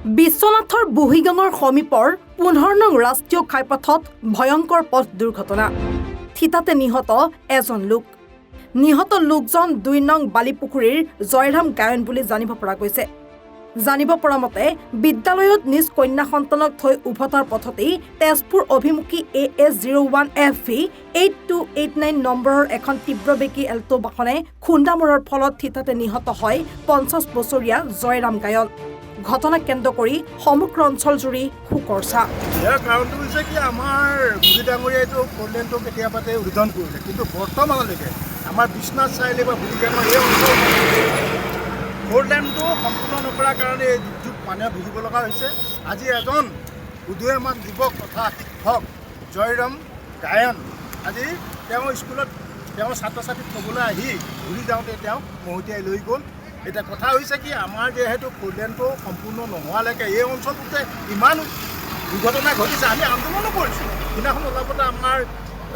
বিশ্বনাথৰ বুহিগাঙৰ সমীপৰ 15 নং ৰাষ্ট্ৰীয় ঘাইপথত ভয়ংকৰ পথ দুৰ্ঘটনা। থিতাতে নিহত এজন লোক। নিহত লোকজন 2 নং বালিপুখুৰীৰ জয়ৰাম গায়ন বুলি জানিব পৰা গৈছে। জানিব পৰা মতে বিদ্যালয়ত নিজ কন্যা সন্তানক থৈ উভতাৰ পথতেই তেজপুৰ অভিমুখী AS01FV 8289 নম্বৰৰ এখন তীব্ৰবেগী এল্টো বাহনে খুন্দা মৰাৰ ফলত থিতাতে নিহত হয় 50 বছৰীয়া জয়ৰাম গায়ন। ঘটনা কেন্দ্ৰ কৰি সমগ্ৰ অঞ্চল জুৰি শোকৰ ছাঁ। ইয়াৰ কাৰণটো হৈছে কি আমাৰ বুঢ়ী ডাঙৰীয়াইটো ফ'ৰলেনটো কেতিয়াবাতে উদ্বোধন কৰিলে, কিন্তু বৰ্তমানলৈকে আমাৰ বিশ্বনাথ চাৰিআলি বা বুঢ়ীগাঙৰ এই অঞ্চল ফ'ৰলেনটো সম্পূৰ্ণ নকৰাৰ কাৰণে এই দুৰ্যোগ মানুহে ভুগিব লগা হৈছে। আজি এজন উদীয়মান যুৱক তথা শিক্ষক জয়ৰাম গায়ন আজি তেওঁ স্কুলত তেওঁ ছাত্ৰ ছাত্ৰীক থ'বলৈ আহি ঘূৰি যাওঁতে তেওঁ মহতিয়াই লৈ গ'ল। এটা কথা হৈছে কি আমাৰ যিহেতু ফ'ৰলেনটো সম্পূৰ্ণ নোহোৱালৈকে এই অঞ্চলটোতে ইমান দুৰ্ঘটনা ঘটিছে। আমি আন্দোলনো কৰিছোঁ, সিদিনাখন অলপতে আমাৰ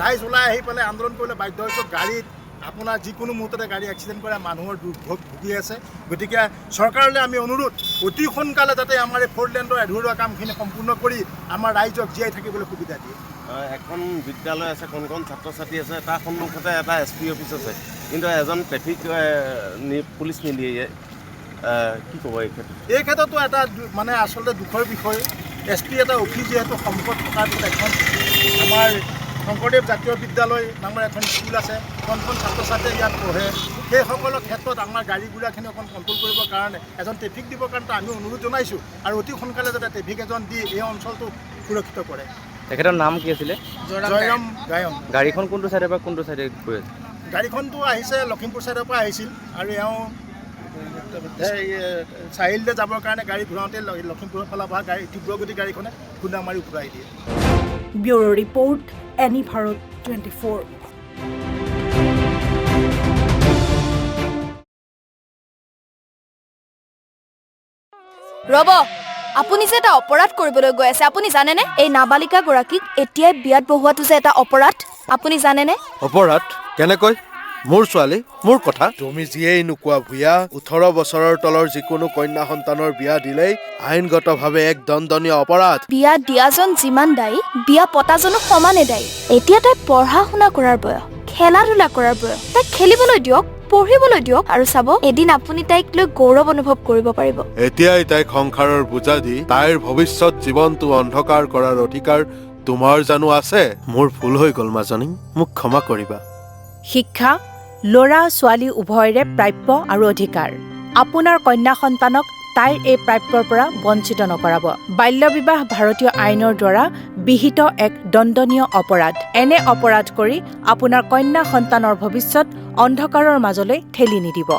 ৰাইজ ওলাই আহি পেলাই আন্দোলন কৰিলে বাধ্য হৈছোঁ। গাড়ীত আপোনাৰ যিকোনো মুহূৰ্ততে গাড়ী এক্সিডেণ্ট কৰে, মানুহৰ দুৰ্ভোগ ভুগি আছে। গতিকে চৰকাৰলৈ আমি অনুৰোধ, অতি সোনকালে যাতে আমাৰ এই ফ'ৰলেনৰ এধৰুৱা কামখিনি সম্পূৰ্ণ কৰি আমাৰ ৰাইজক জীয়াই থাকিবলৈ সুবিধা দিয়ে। এখন বিদ্যালয় আছে, কোন ছাত্ৰ ছাত্ৰী আছে, তাৰ সন্মুখতে এটা SP অফিচ আছে, কিন্তু এজন ট্ৰেফিক পুলিচ মিলিয়ে কি ক'ব এই ক্ষেত্ৰত? এই ক্ষেত্ৰতো এটা মানে আচলতে দুখৰ বিষয়। SP এটা অফিচ যিহেতু সম্পদ থকাৰ পিছত এখন আমাৰ শংকৰদেৱ জাতীয় বিদ্যালয় নামৰ এখন স্কুল আছে, কণখন ছাত্ৰ ছাত্ৰীয়ে ইয়াত পঢ়ে। সেইসকলৰ ক্ষেত্ৰত আমাৰ গাড়ী ঘোঁৰাখিনি অকণ কণ্ট্ৰল কৰিবৰ কাৰণে এজন ট্ৰেফিক দিবৰ কাৰণে আমি অনুৰোধ জনাইছোঁ, আৰু অতি সোনকালে যাতে ট্ৰেফিক এজন দি এই অঞ্চলটো সুৰক্ষিত কৰে। তেখেতৰ নাম কি আছিলে? জয়ৰাম গায়ন। গাড়ীখন কোনটো চাইডৰ পৰা কোনটো চাইডে গৈ আছে? গাড়ীখনটো আহিছে লখিমপুৰ চাইডৰ পৰা আহিছিল, আৰু এওঁ চাৰিআলিলৈ যাবৰ কাৰণে গাড়ী ঘূৰাওঁতে লখিমপুৰৰ ফালৰ পৰা গাড়ী তীব্ৰগতি গাড়ীখনে খুন্দা মাৰি ঘূৰাই দিয়ে। Bureau report, any Bharat 24। ৰব, আপুনি যে এটা অপৰাধ কৰিবলৈ গৈ আছে, আপুনি জানেনে? এই নাবালিকা গৰাকীক এতিয়াই বিয়াত বহুৱাটো যে এটা অপৰাধ, আপুনি জানেনে? অপৰাধ কেনেকৈ? মোৰ ছোৱালী, মোৰ কথা। তুমি যিয়েই নোকোৱা ভূঞা, 18 বছৰৰ তলৰ যিকোনো কন্যা সন্তানৰ বিয়া দিলেই আইনগতভাৱে এক দণ্ডনীয় অপৰাধ। বিয়া দিয়াজন যিমান দায়ী, বিয়া পতাজনো সমানে দায়ী। এতিয়া তাই পঢ়া শুনা কৰাৰ বয়স, খেলা ধূলা কৰাৰ বয়স। তাইক খেলিবলৈ দিয়ক, পঢ়িবলৈ দিয়ক, আৰু চাব এদিন আপুনি তাইক লৈ গৌৰৱ অনুভৱ কৰিব পাৰিব। এতিয়াই তাইক সংসাৰৰ বোজা দি তাইৰ ভৱিষ্যত জীৱনটো অন্ধকাৰ কৰাৰ অধিকাৰ তোমাৰ জানো আছে? মোৰ ভুল হৈ গ'ল মাজনী, মোক ক্ষমা কৰিবা। শিক্ষা ল'ৰা ছোৱালী উভয়ৰে প্ৰাপ্য আৰু অধিকাৰ। আপোনাৰ কন্যা সন্তানক তাইৰ এই প্ৰাপ্যৰ পৰা বঞ্চিত নকৰাব। বাল্য বিবাহ ভাৰতীয় আইনৰ দ্বাৰা বিহিত এক দণ্ডনীয় অপৰাধ। এনে অপৰাধ কৰি আপোনাৰ কন্যা সন্তানৰ ভৱিষ্যত অন্ধকাৰৰ মাজলৈ ঠেলি নিদিব।